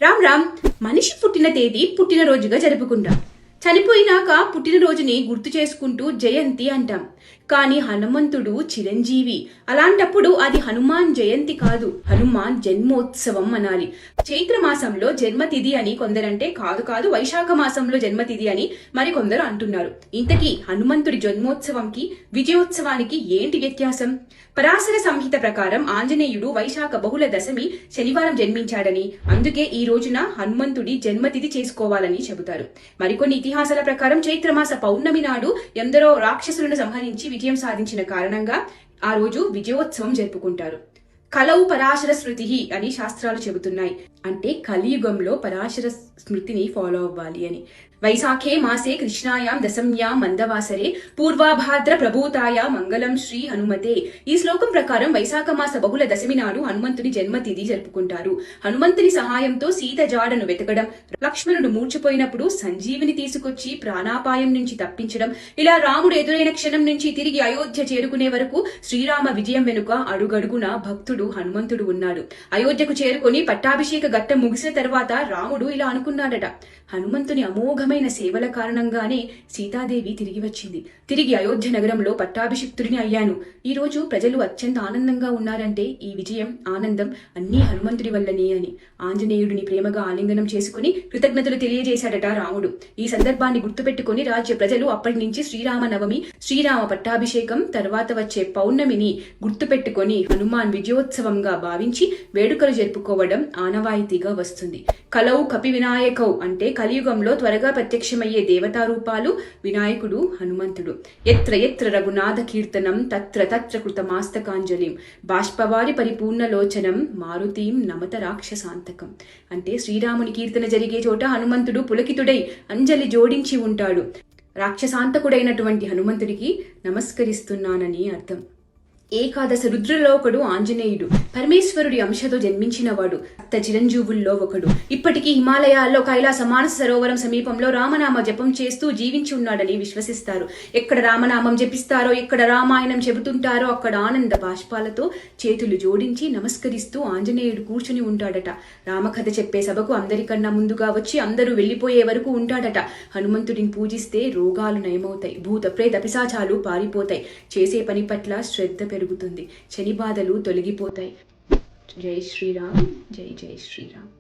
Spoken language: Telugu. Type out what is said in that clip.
రామ్ రామ్. మనిషి పుట్టిన తేదీ పుట్టినరోజుగా జరుపుకుంటాం. చనిపోయినాక పుట్టినరోజుని గుర్తు చేసుకుంటూ జయంతి అంటాం. కానీ హనుమంతుడు చిరంజీవి. అలాంటప్పుడు అది హనుమాన్ జయంతి కాదు, హనుమాన్ జన్మోత్సవం అనాలి. చైత్ర మాసంలో జన్మతిథి అని కొందరంటే, కాదు కాదు వైశాఖ మాసంలో జన్మతిథి అని మరికొందరు అంటున్నారు. ఇంతకీ హనుమంతుడి జన్మోత్సవంకి విజయోత్సవానికి ఏంటి వ్యత్యాసం? పరాశర సంహిత ప్రకారం ఆంజనేయుడు వైశాఖ బహుళ దశమి శనివారం జన్మించాడని, అందుకే ఈ రోజున హనుమంతుడి జన్మతిథి చేసుకోవాలని చెబుతారు. మరికొన్ని ఇతిహాసాల ప్రకారం చైత్రమాస పౌర్ణమి నాడు ఎందరో రాక్షసులను సంహరించి విజయం సాధించిన కారణంగా ఆ రోజు విజయోత్సవం జరుపుకుంటారు. కలవు పరాశర స్మృతి అని శాస్త్రాలు చెబుతున్నాయి. అంటే కలియుగంలో పరాశర స్మృతిని ఫాలో అవ్వాలి అని. వైశాఖే మాసే కృష్ణాయాం దశమ్యాం మందవాసరే పూర్వాభాద్ర ప్రభూతాయ మంగళం శ్రీ హనుమతే. ఈ శ్లోకం ప్రకారం వైశాఖ మాస బహుళ దశమి నాడు హనుమంతుని జన్మతిథి జరుపుకుంటారు. హనుమంతుని సహాయంతో సీత జాడను వెతకడం, లక్ష్మణుడు మూర్చిపోయినప్పుడు సంజీవిని తీసుకొచ్చి ప్రాణాపాయం నుంచి తప్పించడం, ఇలా రాముడు ఎదురైన క్షణం నుంచి తిరిగి అయోధ్య చేరుకునే వరకు శ్రీరామ విజయం వెనుక అడుగడుగున భక్తుడు హనుమంతుడు ఉన్నాడు. అయోధ్యకు చేరుకొని పట్టాభిషేక ఘట్టం ముగిసిన తర్వాత రాముడు ఇలా అనుకున్నాడట: హనుమంతుని అమోఘమైన సేవల కారణంగానే సీతాదేవి తిరిగి వచ్చింది. తిరిగి అయోధ్య నగరంలో పట్టాభిషిక్తుడిని అయ్యాను. ఈ రోజు ప్రజలు అత్యంత ఆనందంగా ఉన్నారంటే ఈ విజయం, ఆనందం అన్నీ హనుమంతుడి వల్లనే అని ఆంజనేయుడిని ప్రేమగా ఆలింగనం చేసుకుని కృతజ్ఞతలు తెలియజేశాడట రాముడు. ఈ సందర్భాన్ని గుర్తుపెట్టుకుని రాజ్య ప్రజలు అప్పటి నుంచి శ్రీరామ నవమి, శ్రీరామ పట్టాభిషేకం తర్వాత వచ్చే పౌర్ణమిని గుర్తుపెట్టుకుని హనుమాన్ విజయోత్సవంగా భావించి వేడుకలు జరుపుకోవడం ఆనవాయితీగా వస్తుంది. కలౌ కపి వినాయకౌ అంటే కలియుగంలో త్వరగా ప్రత్యక్షమయ్యే దేవతా రూపాలు వినాయకుడు, హనుమంతుడు. ఎత్ర ఎత్ర రఘునాథ కీర్తనం తత్ర తత్ర కృతమాస్తకాంజలిం బాష్పవారి పరిపూర్ణలోచనం మారుతీం నమత రాక్షసాంతకం. అంటే శ్రీరాముని కీర్తన జరిగే చోట హనుమంతుడు పులకితుడై అంజలి జోడించి ఉంటాడు. రాక్షసాంతకుడైనటువంటి హనుమంతుడికి నమస్కరిస్తున్నానని అర్థం. ఏకాదశ రుద్రులలో ఒకడు ఆంజనేయుడు. పరమేశ్వరుడి అంశతో జన్మించినవాడు. అత్త చిరంజీవుల్లో ఒకడు. ఇప్పటికీ హిమాలయాల్లో కైలాస మానస సరోవరం సమీపంలో రామనామ జపం చేస్తూ జీవించి ఉన్నాడని విశ్వసిస్తారు. ఎక్కడ రామనామం జపిస్తారో, ఎక్కడ రామాయణం చెబుతుంటారో అక్కడ ఆనంద బాష్పాలతో చేతులు జోడించి నమస్కరిస్తూ ఆంజనేయుడు కూర్చుని ఉంటాడట. రామకథ చెప్పే సభకు అందరికన్నా ముందుగా వచ్చి అందరూ వెళ్లిపోయే వరకు ఉంటాడట. హనుమంతుడిని పూజిస్తే రోగాలు నయమవుతాయి, భూత ప్రేత పిశాచాలు పారిపోతాయి, చేసే పని పట్ల శ్రద్ధ పెరుగుతుంది, శని బాధలు తొలగిపోతాయి. జై శ్రీరామ్, జై జై శ్రీరామ్.